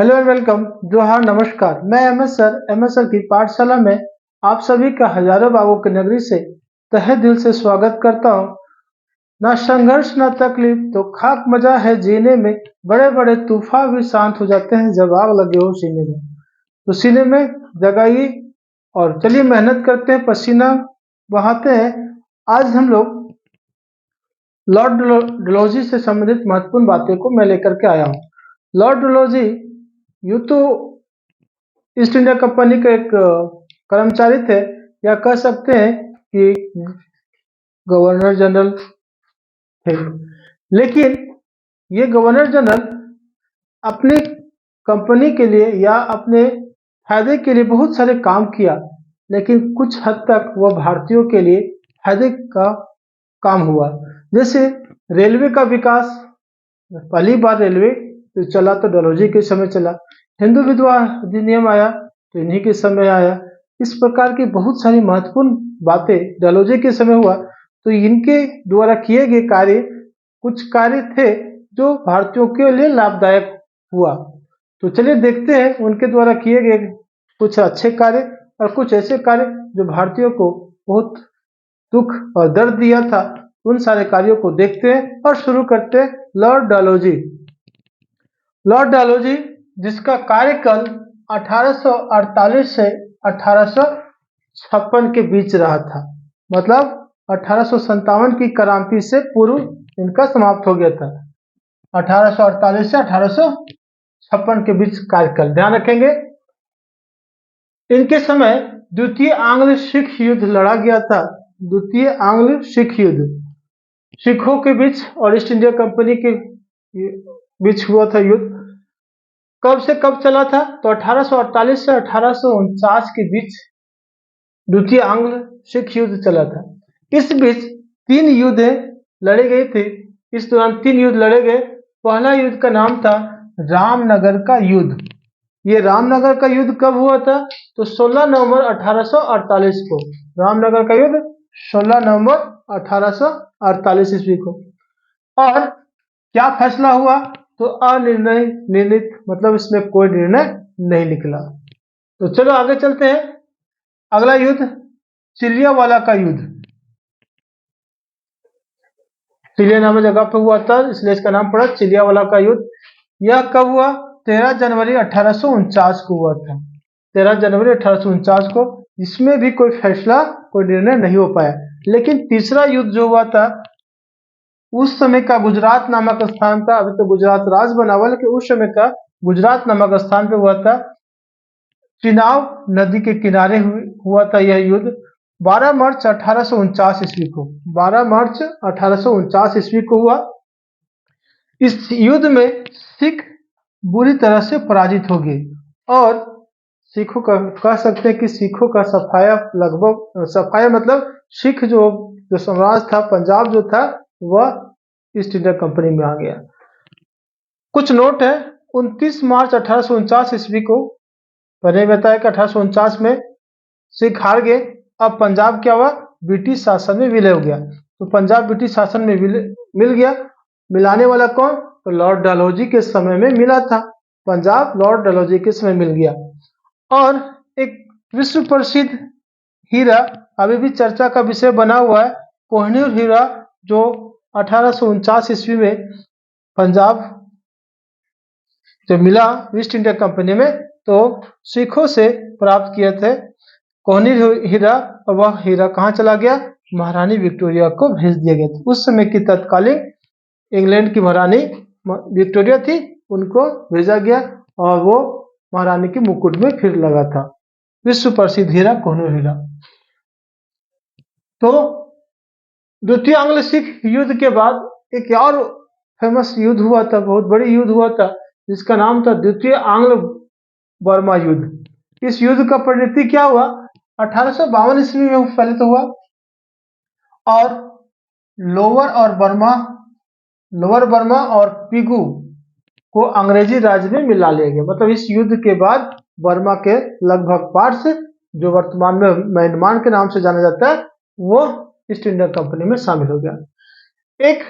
Hello and welcome. जोहार, नमस्कार। मैं एम एस सर की पाठशाला में आप सभी का हजारों बागों की नगरी से तहे दिल से स्वागत करता हूँ। ना संघर्ष ना तकलीफ तो खाक मजा है जीने में। बड़े बड़े तूफान भी शांत हो जाते हैं जब आग लगे हो सीने में। तो सीने में जगाइए और चलिए मेहनत करते हैं, पसीना बहाते हैं। आज हम लोग लॉर्ड डलहौजी से संबंधित महत्वपूर्ण बातें को मैं लेकर के आया हूँ। लॉर्ड डलहौजी यूं तो ईस्ट इंडिया कंपनी के एक कर्मचारी थे, या कह सकते हैं कि गवर्नर जनरल थे। लेकिन ये गवर्नर जनरल अपनी कंपनी के लिए या अपने फायदे के लिए बहुत सारे काम किया, लेकिन कुछ हद तक वह भारतीयों के लिए फायदे का काम हुआ। जैसे रेलवे का विकास, पहली बार रेलवे तो चला तो डलहौजी के समय चला। हिंदू विधवा अधिनियम आया तो इन्हीं के समय आया। इस प्रकार की बहुत सारी महत्वपूर्ण बातें डलहौजी के समय हुआ। तो इनके द्वारा किए गए कार्य, कुछ कार्य थे जो भारतीयों के लिए लाभदायक हुआ। तो चलिए देखते हैं उनके द्वारा किए गए कुछ अच्छे कार्य और कुछ ऐसे कार्य जो भारतीयों को बहुत दुख और दर्द दिया था। उन सारे कार्यों को देखते हैं और शुरू करते हैं। लॉर्ड डालोजी, जिसका कार्यकाल 1848 से 1856 के बीच रहा था, मतलब 1857 की क्रांति से पूर्व इनका समाप्त हो गया था। 1848 से 1856 के बीच कार्यकाल, ध्यान रखेंगे। इनके समय द्वितीय आंग्ल सिख युद्ध लड़ा गया था। द्वितीय आंग्ल सिख युद्ध सिखों के बीच और ईस्ट इंडिया कंपनी के बीच हुआ था युद्ध। कब से कब चला था? तो 1848 से 1849 के बीच द्वितीय आंग्ल सिख युद्ध चला था। इस बीच 3 युद्ध लड़े गए थे। इस दौरान 3 युद्ध लड़े गए। पहला युद्ध का नाम था रामनगर का युद्ध। ये रामनगर का युद्ध कब हुआ था? तो 16 नवंबर 1848 को। रामनगर का युद्ध 16 नवंबर 1848 ईस्वी को। और क्या फैसला हुआ? तो अनिर्णय निर्णित, मतलब इसमें कोई निर्णय नहीं निकला। तो चलो आगे चलते हैं। अगला युद्ध चिलियावाला का युद्ध। चिलिया नामक जगह पर हुआ था, इसलिए इसका नाम पड़ा चिलियावाला का युद्ध। यह कब हुआ? 13 जनवरी 1849 को हुआ था। 13 जनवरी 1849 को। इसमें भी कोई फैसला, कोई निर्णय नहीं हो पाया। लेकिन तीसरा युद्ध जो हुआ था, उस समय का गुजरात नामक स्थान था। अभी तो गुजरात राज्य बना हुआ, लेकिन उस समय का गुजरात नामक स्थान पे हुआ था। चिनाब नदी के किनारे हुआ था यह युद्ध। 12 मार्च 1849 ईस्वी को। 12 मार्च 1849 ईस्वी को हुआ। इस युद्ध में सिख बुरी तरह से पराजित हो गए और सिखों का, कह सकते हैं कि सिखों का सफाया, लगभग सफाया मतलब सिख जो साम्राज्य था, पंजाब जो था, वह ईस्ट इंडिया कंपनी में आ गया। कुछ नोट है। 29 मार्च 1849 ईस्वी को पहले बताया कि 1849 में सिख हार गए। अब पंजाब क्या हुआ? ब्रिटिश शासन में विलय हो गया। तो पंजाब ब्रिटिश शासन में मिल गया। मिलाने वाला कौन? तो लॉर्ड डलहौजी के समय में मिला था। पंजाब लॉर्ड डलहौजी के समय मिल गया। और एक विश्व प्रसिद्ध हीरा अभी भी चर्चा का विषय बना हुआ है, कोहिनूर हीरा, जो 1849 ईस्वी में पंजाब जो मिला ईस्ट इंडिया कंपनी में, तो सिखों से प्राप्त किए थे कोहिनूर हीरा। और वह हीरा कहाँ चला गया? महारानी विक्टोरिया को भेज दिया गया था। उस समय की तत्कालीन इंग्लैंड की महारानी विक्टोरिया थी, उनको भेजा गया और वो महारानी के मुकुट में फिर लगा था। विश्व प्रसिद्ध हीरा कोहिनूर हीरा। तो द्वितीय आंग्ल सिख युद्ध के बाद एक और फेमस युद्ध हुआ था, बहुत बड़ी युद्ध हुआ था, जिसका नाम था द्वितीय आंग्ल बर्मा युद्ध। इस युद्ध का परिणति क्या हुआ? 1852 ईस्वी में पहले तो हुआ और लोअर बर्मा और पिगू को अंग्रेजी राज्य में मिला लिया गया। मतलब इस युद्ध के बाद बर्मा के लगभग पार्ट्स, जो वर्तमान में म्यांमार के नाम से जाना जाता है, वो ईस्ट इंडिया कंपनी में शामिल हो गया। एक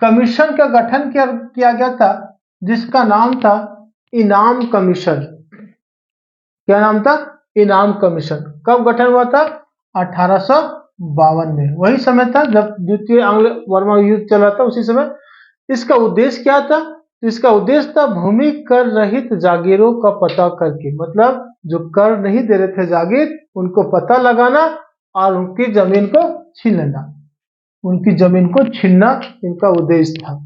कमीशन का गठन किया गया था, जिसका नाम था इनाम कमीशन। क्या नाम था? इनाम कमीशन। कब गठन हुआ था? 1852 में। वही समय था जब द्वितीय आंग्ल वर्मा युद्ध चला था, उसी समय। इसका उद्देश्य क्या था? तो इसका उद्देश्य था भूमि कर रहित जागीरों का पता करके, मतलब जो कर नहीं दे रहे थे जागीर, उनको पता लगाना और उनकी जमीन को छीन लेना। उनकी जमीन को छीनना इनका उद्देश्य था।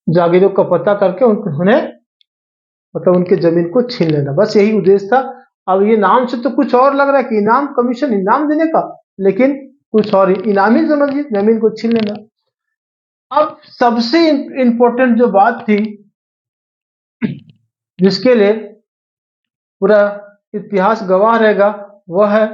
जागीरों का पता करके उन्हें, मतलब उनके जमीन को छीन लेना, बस यही उद्देश्य था। अब ये नाम से तो कुछ और लग रहा है कि इनाम कमीशन, इनाम देने का, लेकिन कुछ और इनामी समझिए, जमीन को छीन लेना। अब सबसे इंपॉर्टेंट जो बात थी, जिसके लिए पूरा इतिहास गवाह रहेगा, वह है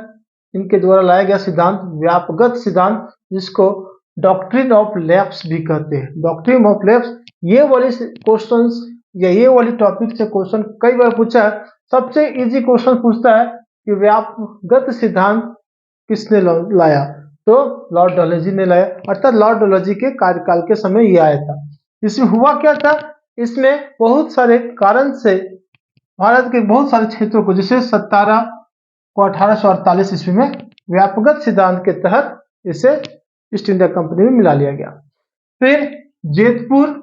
इनके द्वारा लाया गया सिद्धांत, व्यापकगत सिद्धांत, जिसको डॉक्ट्रिन ऑफ लैप्स भी कहते हैं। डॉक्ट्रिन ऑफ लैप्स, ये वाले क्वेश्चंस या ये वाली टॉपिक से क्वेश्चन कई बार पूछा है। सबसे इजी क्वेश्चन पूछता है कि व्यापकगत सिद्धांत किसने लाया? तो लॉर्ड डलहौजी ने लाया, अर्थात लॉर्ड डलहौजी के कार्यकाल के समय ये आया था। इसमें हुआ क्या था? इसमें बहुत सारे कारण से भारत के बहुत सारे क्षेत्रों को, जैसे सतारा को 1848 ईस्वी में व्यापकगत सिद्धांत के तहत इसे ईस्ट इंडिया कंपनी में मिला लिया गया। फिर जेतपुर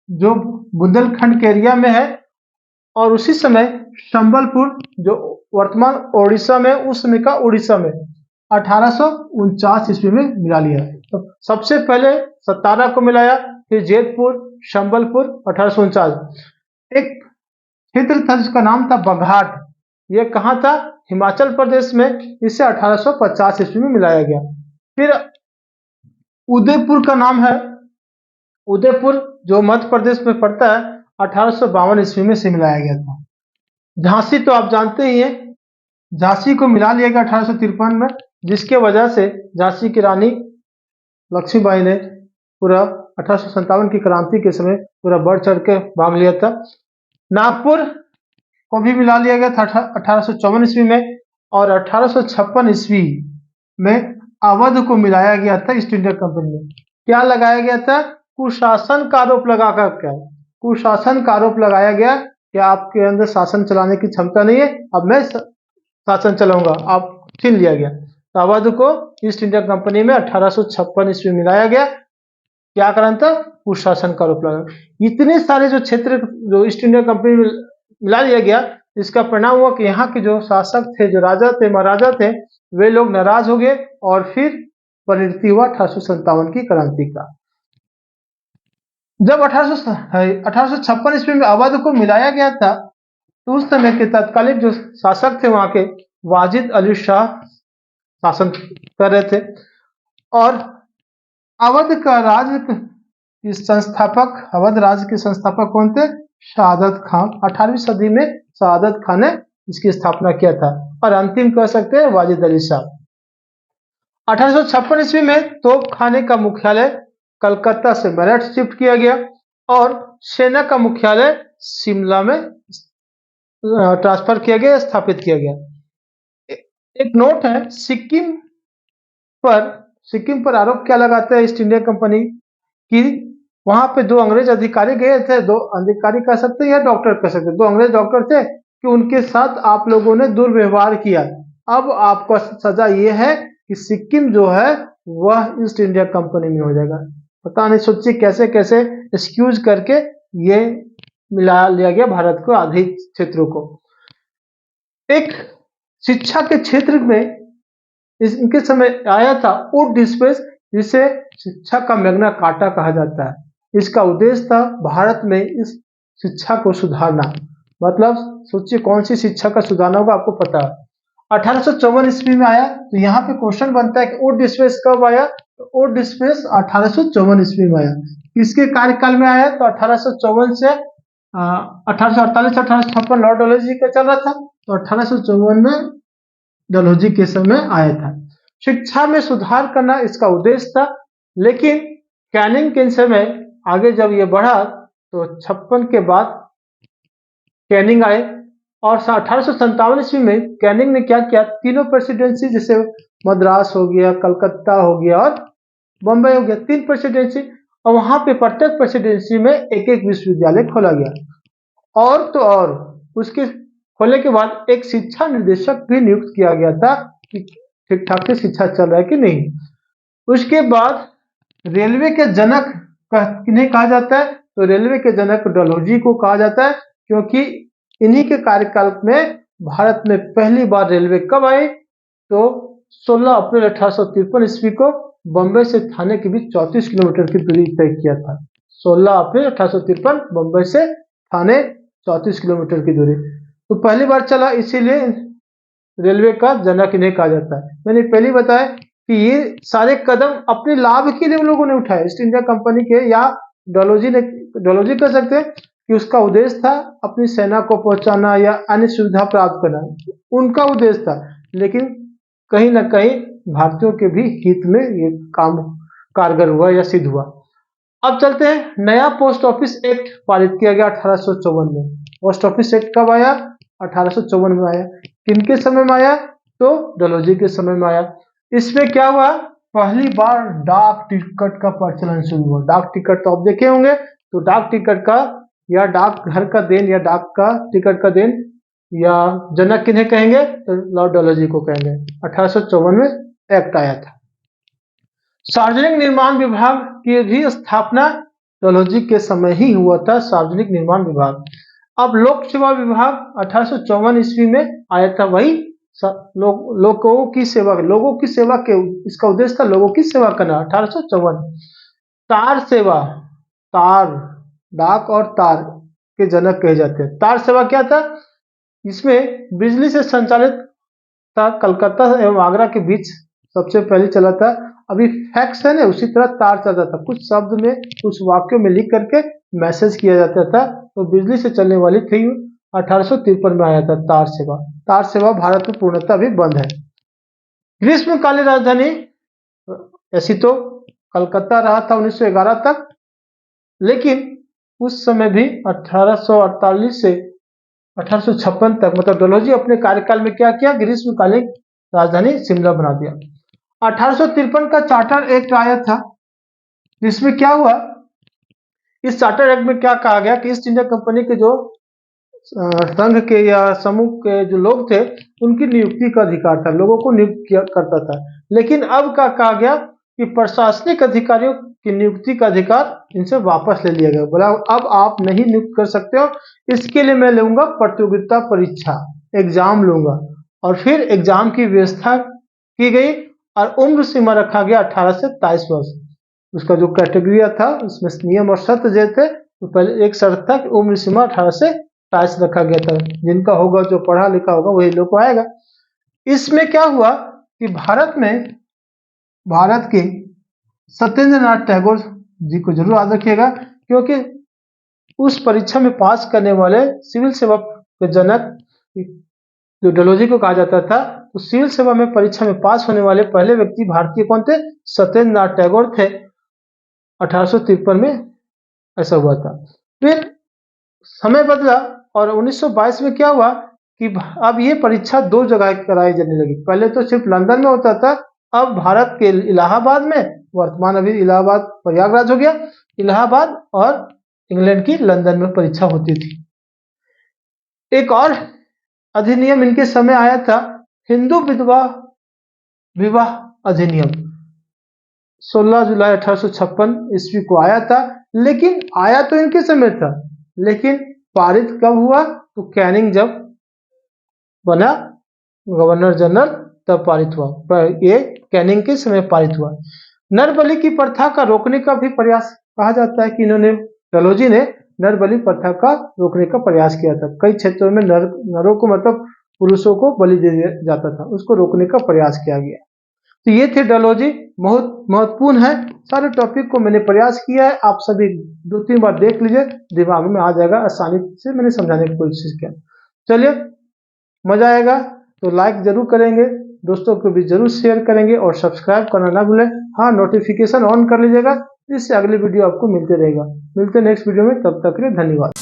जो बुंदेलखंड के एरिया में है, और उसी समय संबलपुर जो वर्तमान ओडिशा में, उस समय का उड़ीसा में 1849 ईस्वी में मिला लिया। तो सबसे पहले सतारा को मिलाया, फिर जेतपुर, संबलपुर 1849। एक क्षेत्र था जिसका नाम था बघाट, ये कहाँ था? हिमाचल प्रदेश में, इसे 1850 ईस्वी में मिलाया गया। फिर उदयपुर का नाम है, उदयपुर जो मध्य प्रदेश में पड़ता है, 1852 ईस्वी में से मिलाया गया था। झांसी तो आप जानते ही हैं, झांसी को मिला लिया गया 1853 में, जिसके वजह से झांसी की रानी लक्ष्मीबाई ने पूरा 1857 की क्रांति के समय पूरा बढ़ चढ़ के भाग लिया था। नागपुर को भी मिला लिया गया था 1854 ईस्वी में, और 1856 ईस्वी में अवध को मिलाया गया था ईस्ट इंडिया कंपनी में। क्या लगाया गया था? कुशासन का आरोप लगाकर, क्या कुशासन का आरोप लगाया गया कि आपके अंदर शासन चलाने की क्षमता नहीं है, अब मैं शासन चलाऊंगा, आप छीन लिया गया। तो अवध को ईस्ट इंडिया कंपनी में 1856 ईस्वी में मिलाया गया। क्या कारण था? कुशासन का आरोप लगा। इतने सारे जो क्षेत्र जो ईस्ट इंडिया कंपनी में मिला लिया गया, इसका परिणाम हुआ कि यहाँ के जो शासक थे, जो राजा थे, महाराजा थे, वे लोग नाराज हो गए, और फिर परिणति हुआ 1857 की क्रांति का। जब 1856 ईस्वी में अवध को मिलाया गया था, तो उस समय के तत्कालीन जो शासक थे वहां के, वाजिद अली शाह शासन कर रहे थे। और अवध का राज्य के संस्थापक, अवध राज्य के संस्थापक कौन थे? शहादत खान। 18वीं सदी में शहादत खान ने इसकी स्थापना किया था। और अंतिम कह सकते हैं वाजिद अली शाह। 1856 ईस्वी में तोप खाने का मुख्यालय कलकत्ता से मेरठ शिफ्ट किया गया, और सेना का मुख्यालय शिमला में ट्रांसफर किया गया, स्थापित किया गया। एक नोट है, सिक्किम पर आरोप क्या लगाते हैं ईस्ट इंडिया कंपनी की? वहां पे दो अंग्रेज अधिकारी गए थे, दो अधिकारी कह सकते हैं या डॉक्टर कह सकते हैं, दो अंग्रेज डॉक्टर थे, कि उनके साथ आप लोगों ने दुर्व्यवहार किया। अब आपका सजा यह है कि सिक्किम जो है वह ईस्ट इंडिया कंपनी में हो जाएगा। पता नहीं, सोचिए कैसे कैसे एक्सक्यूज करके ये मिला लिया गया भारत को, आधे क्षेत्रों को। एक शिक्षा के क्षेत्र में इनके समय आया था वुड डिस्पेस, जिसे शिक्षा का मैग्ना कार्टा कहा जाता है। इसका उद्देश्य था भारत में इस शिक्षा को सुधारना। मतलब सोचिए कौन सी शिक्षा का सुधारना होगा, आपको पता है। 1854 ईस्वी में आया। तो यहाँ पे क्वेश्चन बनता है कि वुड डिस्पेस कब आया? तो वुड डिस्पेस 1854 ईस्वी में आया। किसके कार्यकाल में आया? तो 1854 से 1848 से 1856 लॉर्ड डलहौजी का चल रहा था, तो 1854 में डलहौजी के समय आया था। शिक्षा में सुधार करना इसका उद्देश्य था। लेकिन कैनिंग के समय आगे जब ये बढ़ा, तो 56 के बाद कैनिंग आए, और 1857 ईस्वी में कैनिंग ने क्या किया? तीनों प्रेसिडेंसी, जैसे मद्रास हो गया, कलकत्ता हो गया और बम्बई हो गया, 3 प्रेसिडेंसी, और वहां पे प्रत्येक प्रेसिडेंसी में एक एक विश्वविद्यालय खोला गया। और तो और उसके खोलने के बाद एक शिक्षा निर्देशक भी नियुक्त किया गया था कि ठीक ठाक से शिक्षा चल रहा है कि नहीं। उसके बाद रेलवे के जनक किन्हें कहा जाता है, तो रेलवे के जनक डलहौजी को कहा जाता है, क्योंकि इन्हीं के कार्यकाल में भारत में पहली बार रेलवे कब आई, तो 16 अप्रैल 1853 ईस्वी को बम्बई से थाने के बीच 34 किलोमीटर की दूरी तय किया था। 16 अप्रैल 1853 बम्बई से थाने 34 किलोमीटर की दूरी, तो पहली बार चला, इसीलिए रेलवे का जनक इन्हें कहा जाता है। मैंने पहले बताया कि ये सारे कदम अपने लाभ के लिए लोगों ने उठाए, ईस्ट इंडिया कंपनी के, या डलहौजी कह सकते हैं कि उसका उद्देश्य था अपनी सेना को पहुंचाना या अन्य सुविधा प्राप्त करना, उनका उद्देश्य था, लेकिन कहीं ना कहीं भारतीयों के भी हित में ये काम कारगर हुआ या सिद्ध हुआ। अब चलते हैं, नया पोस्ट ऑफिस एक्ट पारित किया गया 1854 में। पोस्ट ऑफिस एक्ट कब आया, 1854 में आया। किनके समय में आया, तो डलहौजी के समय में आया। इसमें क्या हुआ, पहली बार डाक टिकट का प्रचलन शुरू हुआ। डाक टिकट तो आप देखे होंगे, तो डाक टिकट का या डाक घर का देन या डाक का टिकट का देन या जनक किन्हें कहेंगे, तो लॉर्ड डलहौजी को कहेंगे। 1854 में एक्ट आया था। सार्वजनिक निर्माण विभाग की भी स्थापना डलहौजी के समय ही हुआ था। सार्वजनिक निर्माण विभाग, अब लोक सेवा विभाग 1854 ईस्वी में आया था। वही लोगों की सेवा के इसका उद्देश्य था लोगों की सेवा करना। 1854 तार सेवा, तार, डाक और तार के जनक कहे जाते हैं। तार सेवा क्या था, इसमें बिजली से संचालित था। कलकत्ता एवं आगरा के बीच सबसे पहले चला था। अभी फैक्स है ना, उसी तरह तार चलता था, कुछ शब्द में कुछ वाक्यों में लिख करके मैसेज किया जाता था, तो बिजली से चलने वाली थी। 1853 में आया था तार सेवा। तार सेवा भारत में पूर्णतः भी बंद है। ग्रीष्मकालीन राजधानी ऐसी तो कलकत्ता रहा था 1911 तक, लेकिन उस समय भी 1848 से 1856 तक, मतलब डलहौजी अपने कार्यकाल में क्या किया, ग्रीष्मकालीन राजधानी शिमला बना दिया। 1853 का चार्टर एक्ट आया था, जिसमें क्या हुआ, इस चार्टर एक्ट में क्या कहा गया कि ईस्ट इंडिया कंपनी के जो संघ के या समूह के जो लोग थे, उनकी नियुक्ति का अधिकार था, लोगों को नियुक्त किया करता था। लेकिन अब क्या कहा गया कि प्रशासनिक अधिकारियों की नियुक्ति का अधिकार इनसे वापस ले लिया गया। बोला अब आप नहीं नियुक्त कर सकते हो, इसके लिए मैं लूंगा प्रतियोगिता परीक्षा, एग्जाम लूंगा। और फिर एग्जाम की व्यवस्था की गई और उम्र सीमा रखा गया 18 से 23 वर्ष। उसका जो कैटेगरी था उसमें नियम और शर्त जो थे, तो पहले एक शर्त था कि उम्र सीमा 18 से 23 रखा गया था। जिनका होगा, जो पढ़ा लिखा होगा, वही लोग को आएगा। इसमें क्या हुआ कि भारत के सत्येंद्र नाथ टैगोर जी को जरूर याद रखिएगा, क्योंकि उस परीक्षा में पास करने वाले सिविल सेवा के जनक जो डलहौजी को कहा जाता था, तो सिविल सेवा में परीक्षा में पास होने वाले पहले व्यक्ति भारतीय कौन थे, सत्येंद्र नाथ टैगोर थे। 1853 में ऐसा हुआ था। फिर समय बदला और 1922 में क्या हुआ कि अब ये परीक्षा दो जगह कराई जाने लगी। पहले तो सिर्फ लंदन में होता था, अब भारत के इलाहाबाद में, वर्तमान अभी इलाहाबाद प्रयागराज हो गया, इलाहाबाद, और इंग्लैंड की लंदन में परीक्षा होती थी। एक और अधिनियम इनके समय आया था, हिंदू विधवा विवाह अधिनियम। 16 जुलाई 1856 ईस्वी को आया था, लेकिन आया तो इनके समय था, लेकिन पारित कब हुआ, तो कैनिंग जब बना गवर्नर जनरल तब पारित हुआ। पर ये कैनिंग के समय पारित हुआ। नरबलि की प्रथा का रोकने का भी प्रयास, कहा जाता है कि इन्होंने, डलहौजी ने नरबलि प्रथा का रोकने का प्रयास किया था। कई क्षेत्रों में नरों को, मतलब पुरुषों को बलि दे दिया जाता था, उसको रोकने का प्रयास किया गया। तो ये थे डलहौजी, बहुत महत्वपूर्ण है। सारे टॉपिक को मैंने प्रयास किया है, आप सभी 2-3 बार देख लीजिए, दिमाग में आ जाएगा, आसानी से मैंने समझाने की कोशिश किया। चलिए, मजा आएगा तो लाइक जरूर करेंगे, दोस्तों को भी जरूर शेयर करेंगे और सब्सक्राइब करना ना भूलें। हाँ, नोटिफिकेशन ऑन कर लीजिएगा, इससे अगली वीडियो आपको मिलते रहेगा। मिलते नेक्स्ट वीडियो में, तब तक के लिए धन्यवाद।